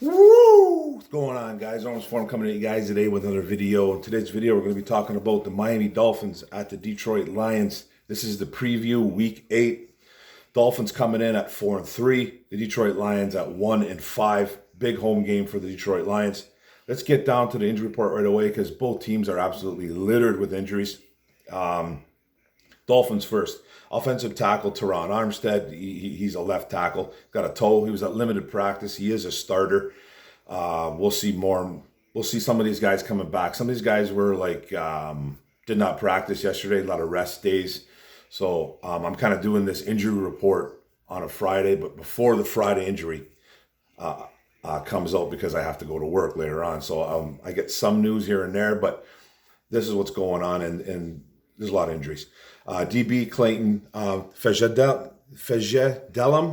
Woo! What's going on, guys? Almost Form coming at you guys today with another video. In today's video, we're going to be talking about the Miami Dolphins at the Detroit Lions. This is the preview, Week 8. Dolphins coming in at 4-3. The Detroit Lions at 1-5. Big home game for the Detroit Lions. Let's get down to the injury report right away because both teams are absolutely littered with injuries. Dolphins first. Offensive tackle, Teron Armstead. He's a left tackle. Got a toe. He was at limited practice. He is a starter. We'll see more. We'll see some of these guys coming back. Some of these guys were like, did not practice yesterday. A lot of rest days. So I'm kind of doing this injury report on a Friday, but before the Friday injury comes out because I have to go to work later on. So I get some news here and there, but this is what's going on, and there's a lot of injuries. DB Clayton Fejedelum,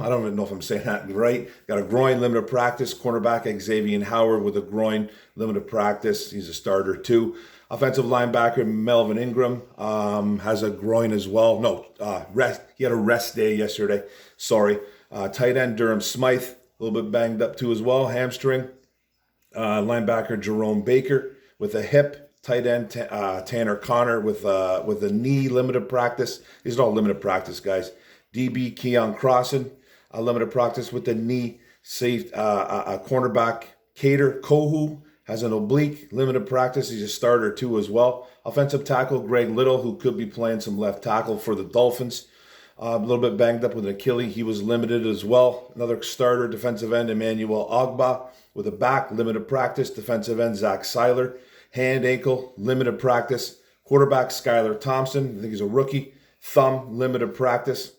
I don't even know if I'm saying that right. Got a groin, limited practice. Cornerback Xavier Howard with a groin, limited practice. He's a starter too. Offensive linebacker Melvin Ingram has a groin as well. No, rest. He had a rest day yesterday. Sorry. Tight end Durham Smythe, a little bit banged up too as well. Hamstring. Linebacker Jerome Baker with a hip. Tight end Tanner Connor with a knee, limited practice. These are all limited practice guys. DB Keon Crossan, limited practice with the knee. Safe cornerback Cater Kohu has an oblique, limited practice. He's a starter too as well. Offensive tackle Greg Little, who could be playing some left tackle for the Dolphins. A little bit banged up with an Achilles. He was limited as well. Another starter, defensive end Emmanuel Ogba with a back, limited practice. Defensive end Zach Seiler. Hand, ankle, limited practice. Quarterback Skylar Thompson, I think he's a rookie. Thumb, limited practice.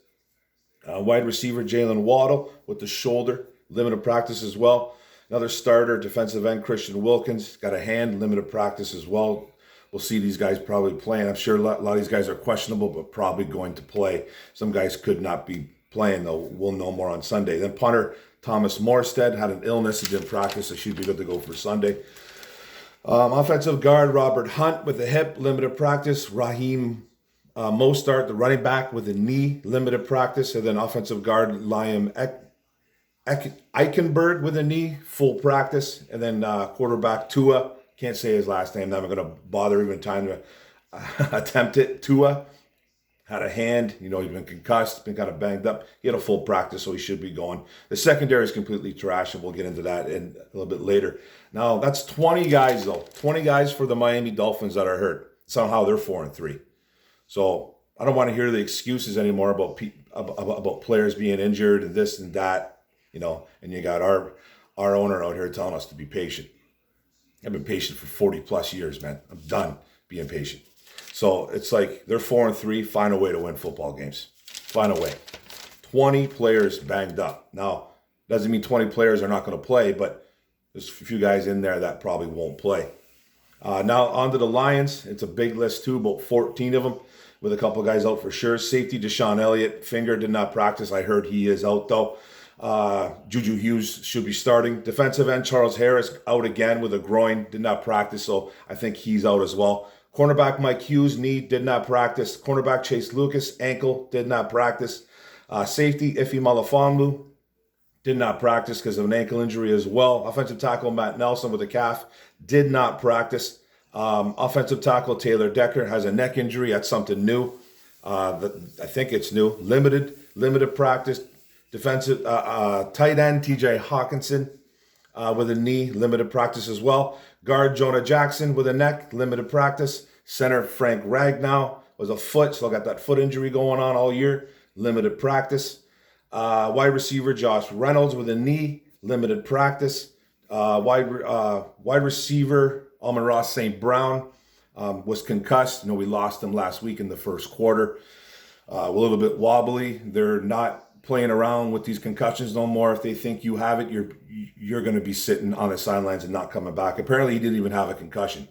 Wide receiver Jalen Waddle with the shoulder, limited practice as well. Another starter, defensive end Christian Wilkins, got a hand, limited practice as well. We'll see these guys probably playing. I'm sure a lot of these guys are questionable, but probably going to play. Some guys could not be playing, though. We'll know more on Sunday. Then punter Thomas Morstead had an illness. He didn't practice, so should be good to go for Sunday. Offensive guard Robert Hunt with a hip, limited practice. Raheem Mostert, the running back, with a knee, limited practice. And then offensive guard Liam Eichenberg with a knee, full practice. And then quarterback Tua, can't say his last name. I'm not going to bother even trying to attempt it. Tua had a hand. He's been concussed, been kind of banged up. He had a full practice, so he should be going. The secondary is completely trash, and we'll get into that a little bit later. Now, that's 20 guys, though. 20 guys for the Miami Dolphins that are hurt. Somehow they're 4-3. So I don't want to hear the excuses anymore about players being injured and this and that, and you got our owner out here telling us to be patient. I've been patient for 40 plus years, man. I'm done being patient. So it's like they're 4-3. Find a way to win football games. Find a way. 20 players banged up. Now, doesn't mean 20 players are not going to play, but there's a few guys in there that probably won't play. Now, on to the Lions. It's a big list, too, about 14 of them, with a couple of guys out for sure. Safety, Deshaun Elliott. Finger did not practice. I heard he is out, though. Juju Hughes should be starting. Defensive end, Charles Harris, out again with a groin. Did not practice, so I think he's out as well. Cornerback Mike Hughes, knee, did not practice. Cornerback Chase Lucas, ankle, did not practice. Safety, Ife Malifonwu, did not practice because of an ankle injury as well. Offensive tackle Matt Nelson with a calf, did not practice. Offensive tackle Taylor Decker has a neck injury. That's something new. I think it's new. Limited practice. Defensive tight end TJ Hawkinson with a knee, limited practice as well. Guard Jonah Jackson with a neck, limited practice. Center Frank Ragnow was a foot, so got that foot injury going on all year, limited practice. Wide receiver Josh Reynolds with a knee, limited practice. Wide receiver Amon-Ra St. Brown was concussed. We lost him last week in the first quarter. A little bit wobbly. They're not playing around with these concussions no more. If they think you have it, you're going to be sitting on the sidelines and not coming back. Apparently, he didn't even have a concussion.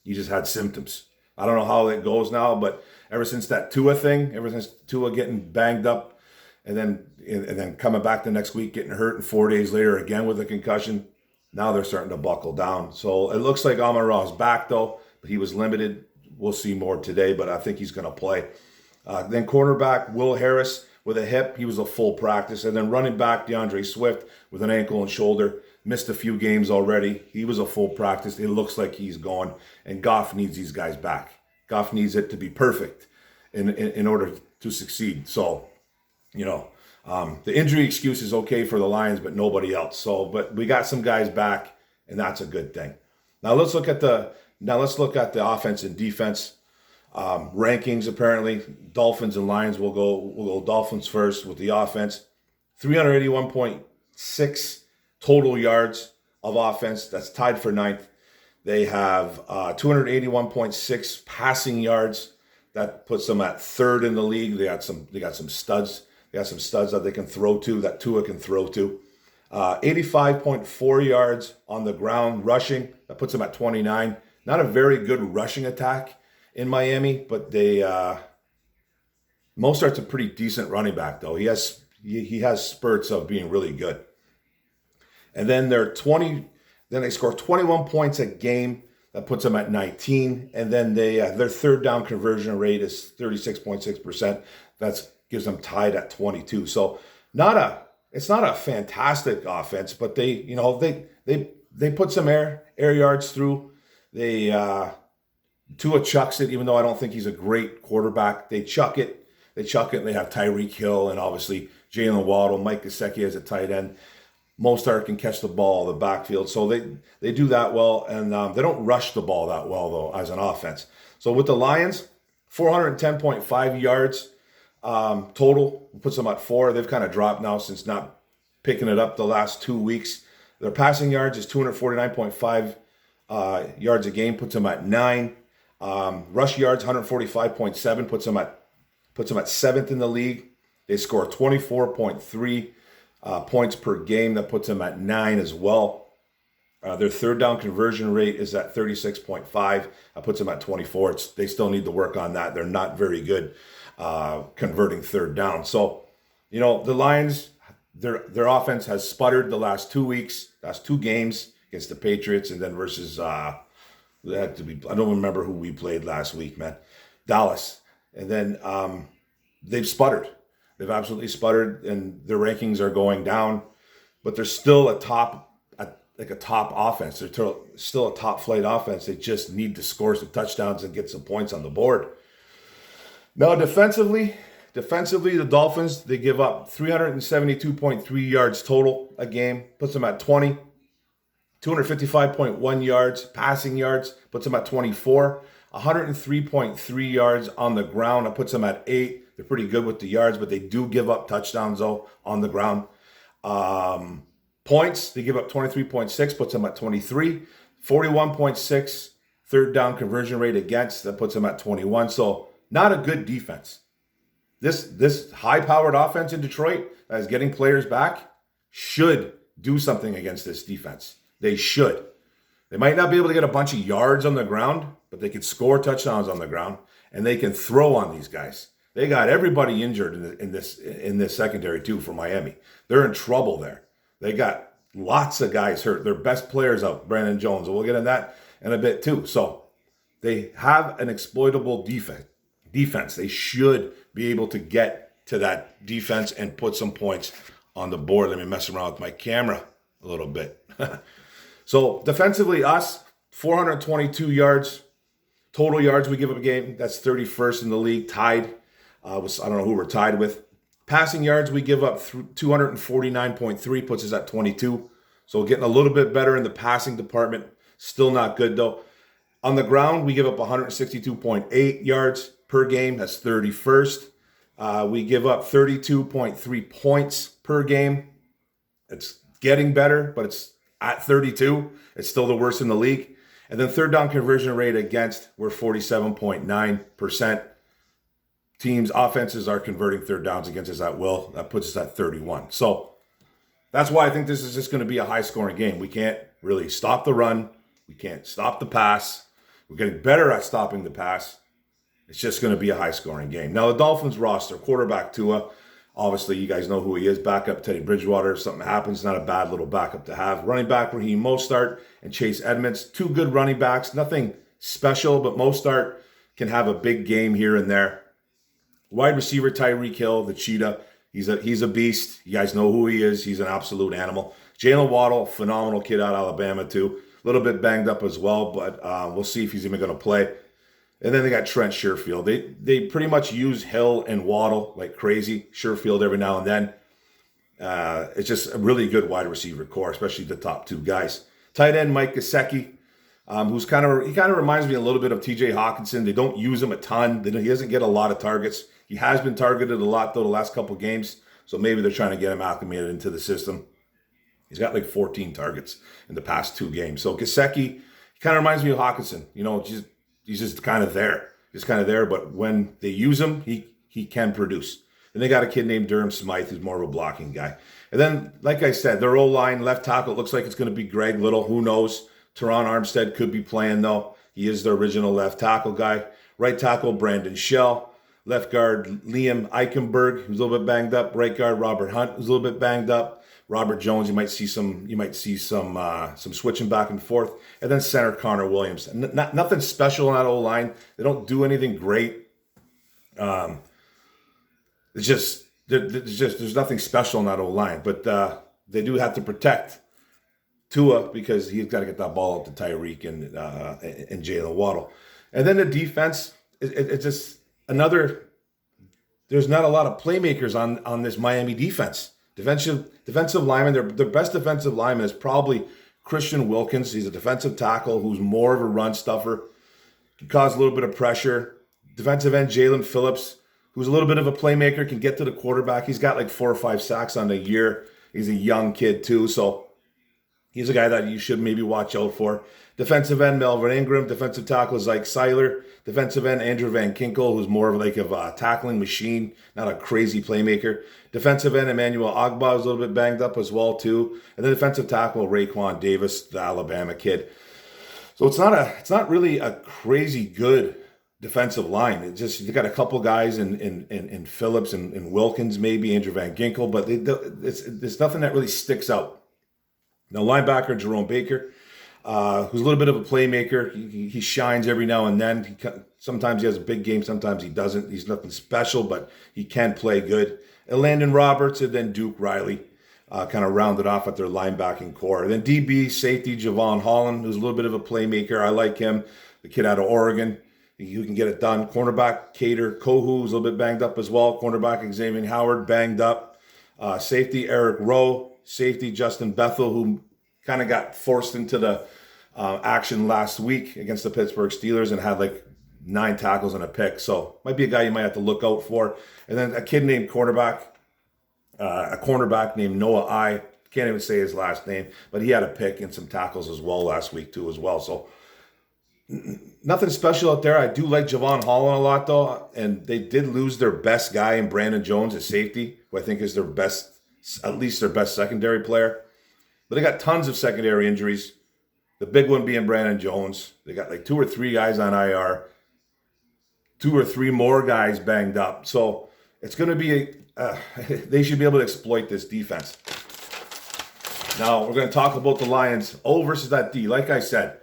He just had symptoms. I don't know how it goes now, but ever since that Tua thing, ever since Tua getting banged up and then coming back the next week, getting hurt, and 4 days later again with a concussion, now they're starting to buckle down. So it looks like Amon-Ra is back, though, but he was limited. We'll see more today, but I think he's going to play. Then cornerback Will Harris with a hip, he was a full practice. And then running back DeAndre Swift with an ankle and shoulder, missed a few games already. He was a full practice. It looks like he's gone. And Goff needs these guys back. Goff needs it to be perfect in order to succeed. So, the injury excuse is okay for the Lions, but nobody else. So, but we got some guys back, and that's a good thing. Now let's look at the offense and defense rankings. Apparently, Dolphins and Lions will go Dolphins first with the offense. 381.6 total yards of offense. That's tied for ninth. They have 281.6 passing yards. That puts them at third in the league. They got some studs. They got some studs that they can throw to, that Tua can throw to. 85.4 yards on the ground rushing. That puts them at 29. Not a very good rushing attack in Miami, but Mostert's a pretty decent running back, though. He has spurts of being really good. And then they score 21 points a game. That puts them at 19. And then their third down conversion rate is 36.6%. That gives them tied at 22. So it's not a fantastic offense, but they put some air yards through. Tua chucks it, even though I don't think he's a great quarterback. They chuck it. And they have Tyreek Hill and obviously Jalen Waddle, Mike Gesicki as a tight end. Mostert can catch the ball in the backfield. So they do that well, and they don't rush the ball that well, though, as an offense. So with the Lions, 410.5 yards total, puts them at 4. They've kind of dropped now since not picking it up the last 2 weeks. Their passing yards is 249.5 yards a game, puts them at 9. Rush yards, 145.7, puts them at 7th in the league. They score 24.3 points per game. That puts them at 9 as well. Their third down conversion rate is at 36.5. That puts them at 24. They still need to work on that. They're not very good converting third down. So, the Lions, their offense has sputtered the last 2 weeks, last 2 games against the Patriots, and then versus I don't remember who we played last week, man. Dallas. And then they've sputtered. They've absolutely sputtered, and their rankings are going down. But they're still a top offense. They're still a top flight offense. They just need to score some touchdowns and get some points on the board. Now, defensively, the Dolphins, they give up 372.3 yards total a game, puts them at 20. 255.1 yards, passing yards, puts them at 24. 103.3 yards on the ground, that puts them at 8. They're pretty good with the yards, but they do give up touchdowns, though, on the ground. Points, they give up 23.6, puts them at 23. 41.6 third down conversion rate against, that puts them at 21. So not a good defense. This high-powered offense in Detroit that is getting players back should do something against this defense. They should. They might not be able to get a bunch of yards on the ground, but they can score touchdowns on the ground, and they can throw on these guys. They got everybody injured in this secondary too for Miami. They're in trouble there. They got lots of guys hurt. Their best players out, Brandon Jones, and we'll get in that in a bit too. So they have an exploitable defense. They should be able to get to that defense and put some points on the board. Let me mess around with my camera a little bit. So defensively, us, 422 yards. Total yards we give up a game, that's 31st in the league, tied. I don't know who we're tied with. Passing yards, we give up 249.3, puts us at 22. So getting a little bit better in the passing department. Still not good, though. On the ground, we give up 162.8 yards per game. That's 31st. We give up 32.3 points per game. It's getting better, but it's at 32. It's still the worst in the league. And then third down conversion rate against, we're 47.9%. Teams' offenses are converting third downs against us at will. That puts us at 31. So that's why I think this is just going to be a high-scoring game. We can't really stop the run. We can't stop the pass. We're getting better at stopping the pass. It's just going to be a high-scoring game. Now, the Dolphins roster, quarterback Tua, obviously you guys know who he is. Backup Teddy Bridgewater. If something happens, not a bad little backup to have. Running back Raheem Mostert and Chase Edmonds. 2 good running backs. Nothing special, but Mostert can have a big game here and there. Wide receiver Tyreek Hill, the cheetah. He's a beast. You guys know who he is. He's an absolute animal. Jalen Waddle, phenomenal kid out of Alabama too. A little bit banged up as well, but we'll see if he's even going to play. And then they got Trent Sherfield. They pretty much use Hill and Waddle like crazy. Sherfield every now and then. It's just a really good wide receiver core, especially the top two guys. Tight end Mike Gesicki, he kind of reminds me a little bit of T.J. Hawkinson. They don't use him a ton. He doesn't get a lot of targets. He has been targeted a lot though the last couple games, so maybe they're trying to get him acclimated into the system. He's got like 14 targets in the past 2 games. So Gesicki, he kind of reminds me of Hawkinson. He's just kind of there. He's kind of there, but when they use him, he can produce. And they got a kid named Durham Smythe who's more of a blocking guy. And then, like I said, their O-line, left tackle, it looks like it's going to be Greg Little. Who knows? Teron Armstead could be playing, though. He is the original left tackle guy. Right tackle, Brandon Shell. Left guard, Liam Eichenberg, who's a little bit banged up. Right guard, Robert Hunt, who's a little bit banged up. Robert Jones, you might see some switching back and forth. And then center, Connor Williams. Nothing special on that O-line. They don't do anything great. There's nothing special in that O-line, but they do have to protect Tua because he's got to get that ball up to Tyreek and Jalen Waddle. And then the defense, it's just another. There's not a lot of playmakers on this Miami defense. Defensive lineman, their best defensive lineman is probably Christian Wilkins. He's a defensive tackle who's more of a run stuffer. Can cause a little bit of pressure. Defensive end Jalen Phillips, who's a little bit of a playmaker, can get to the quarterback. He's got like 4 or 5 sacks on the year. He's a young kid too, so he's a guy that you should maybe watch out for. Defensive end Melvin Ingram, defensive tackle Zike Seiler, defensive end Andrew Van Kinkel, who's more of like a tackling machine, not a crazy playmaker. Defensive end Emmanuel Ogbah is a little bit banged up as well too, and then defensive tackle Raekwon Davis, the Alabama kid. So it's not really a crazy good defensive line. It's just they got a couple guys in Phillips and Wilkins, maybe Andrew Van Ginkel, but there's nothing that really sticks out. Now linebacker Jerome Baker, who's a little bit of a playmaker. He shines every now and then. Sometimes he has a big game, sometimes he doesn't. He's nothing special, but he can play good. And Landon Roberts and then Duke Riley kind of rounded off at their linebacking core. And then DB safety Javon Holland, who's a little bit of a playmaker. I like him, the kid out of Oregon. You can get it done. Cornerback Cater Kohu is a little bit banged up as well. Cornerback Xavier Howard banged up. Safety Eric Rowe. Safety Justin Bethel, who kind of got forced into the action last week against the Pittsburgh Steelers and had like 9 tackles and a pick. So might be a guy you might have to look out for. And then a kid named a cornerback named Noah I. Can't even say his last name, but he had a pick and some tackles as well last week too as well. So nothing special out there. I do like Javon Holland a lot though, and they did lose their best guy in Brandon Jones at safety, who I think is at least their best secondary player. But they got tons of secondary injuries. The big one being Brandon Jones. They got like 2 or 3 guys on IR, 2 or 3 more guys banged up. So it's going to be they should be able to exploit this defense. Now we're going to talk about the Lions. O versus that D. Like I said,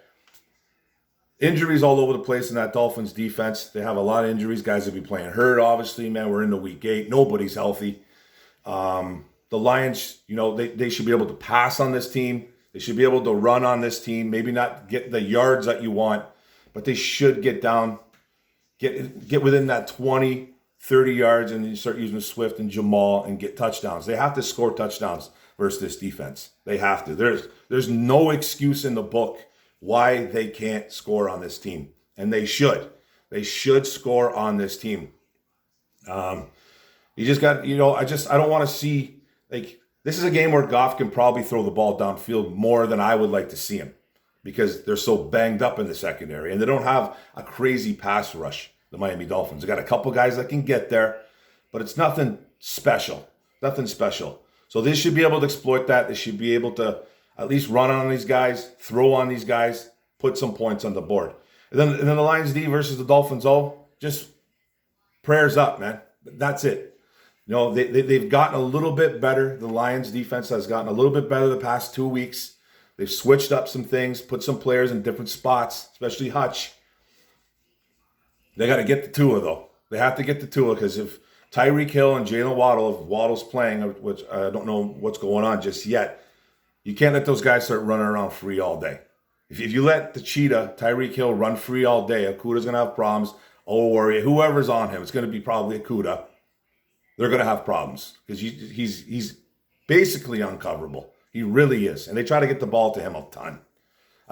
injuries all over the place in that Dolphins defense. They have a lot of injuries. Guys will be playing hurt, obviously. Man, we're into week 8. Nobody's healthy. The Lions, they should be able to pass on this team. They should be able to run on this team. Maybe not get the yards that you want, but they should get within that 20, 30 yards, and you start using Swift and Jamal and get touchdowns. They have to score touchdowns versus this defense. They have to. There's no excuse in the book why they can't score on this team, and they should. They should score on this team. You just got, I don't want to see, this is a game where Goff can probably throw the ball downfield more than I would like to see him because they're so banged up in the secondary and they don't have a crazy pass rush, the Miami Dolphins. They got a couple guys that can get there, but it's nothing special. Nothing special. So they should be able to exploit that. They should be able to at least run on these guys, throw on these guys, put some points on the board. And then the Lions D versus the Dolphins O, just prayers up, man. That's it. They've gotten a little bit better. The Lions defense has gotten a little bit better the past 2 weeks. They've switched up some things, put some players in different spots, especially Hutch. They got to get to Tua, though. They have to get to Tua because if Tyreek Hill and Jalen Waddle, if Waddle's playing, which I don't know what's going on just yet, you can't let those guys start running around free all day. If you let the cheetah, Tyreek Hill, run free all day, Okuda's going to have problems. Oh, worry. Whoever's on him, it's going to be probably Okuda. They're going to have problems because he's basically uncoverable. He really is. And they try to get the ball to him a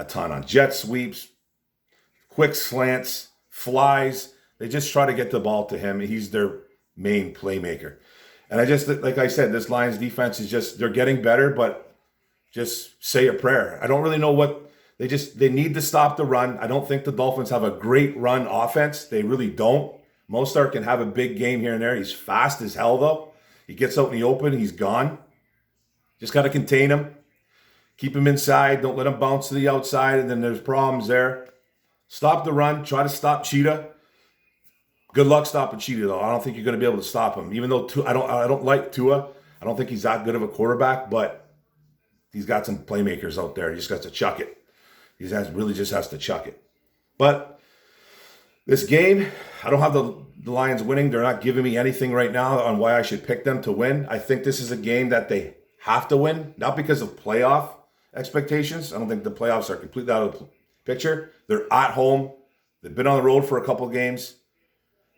ton on jet sweeps, quick slants, flies. They just try to get the ball to him. He's their main playmaker. And like I said, this Lions defense is just, they're getting better, but just say a prayer. I don't really know what, they need to stop the run. I don't think the Dolphins have a great run offense. They really don't. Mostert can have a big game here and there. He's fast as hell, though. He gets out in the open, he's gone. Just got to contain him. Keep him inside. Don't let him bounce to the outside, and then there's problems there. Stop the run. Try to stop Cheetah. Good luck stopping Cheetah, though. I don't think you're going to be able to stop him. Even though I don't like Tua. I don't think he's that good of a quarterback, but he's got some playmakers out there. He just got to chuck it. Really just has to chuck it. But this game, I don't have the Lions winning. They're not giving me anything right now on why I should pick them to win. I think this is a game that they have to win, not because of playoff expectations. I don't think the playoffs are completely out of the picture. They're at home. They've been on the road for a couple games.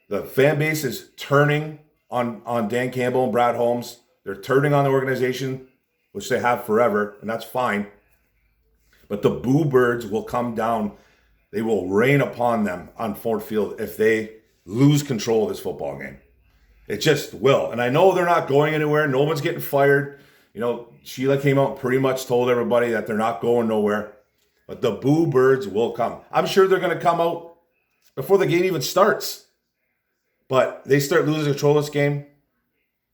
The fan base is turning on Dan Campbell and Brad Holmes. They're turning on the organization, which they have forever, and that's fine. But the boo birds will come down. They will rain upon them on Ford Field if they lose control of this football game. It just will. And I know they're not going anywhere. No one's getting fired. You know, Sheila came out and pretty much told everybody that they're not going nowhere. But the boo birds will come. I'm sure they're going to come out before the game even starts. But they start losing control of this game,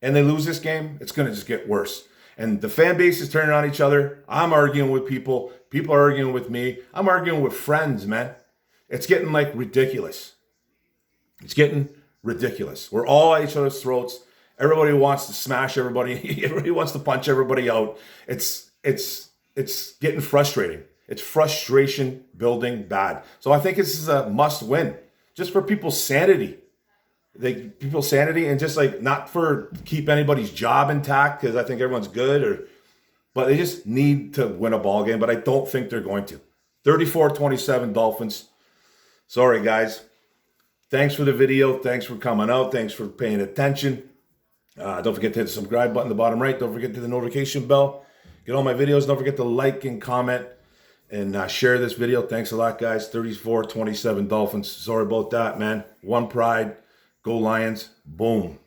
and they lose this game, it's going to just get worse. And the fan base is turning on each other. I'm arguing with people. People are arguing with me. I'm arguing with friends, man. It's getting like ridiculous. It's getting ridiculous. We're all at each other's throats. Everybody wants to smash everybody. Everybody wants to punch everybody out. It's getting frustrating. It's frustration building bad. So I think this is a must win just for people's sanity. People's sanity, and just like not for keep anybody's job intact because I think everyone's good, but they just need to win a ball game. But I don't think they're going to. 34-27 Dolphins. Sorry, guys. Thanks for the video. Thanks for coming out. Thanks for paying attention. Don't forget to hit the subscribe button at the bottom right. Don't forget to hit the notification bell. Get all my videos. Don't forget to like and comment and share this video. Thanks a lot, guys. 34-27 Dolphins. Sorry about that, man. One pride. Go Lions. Boom.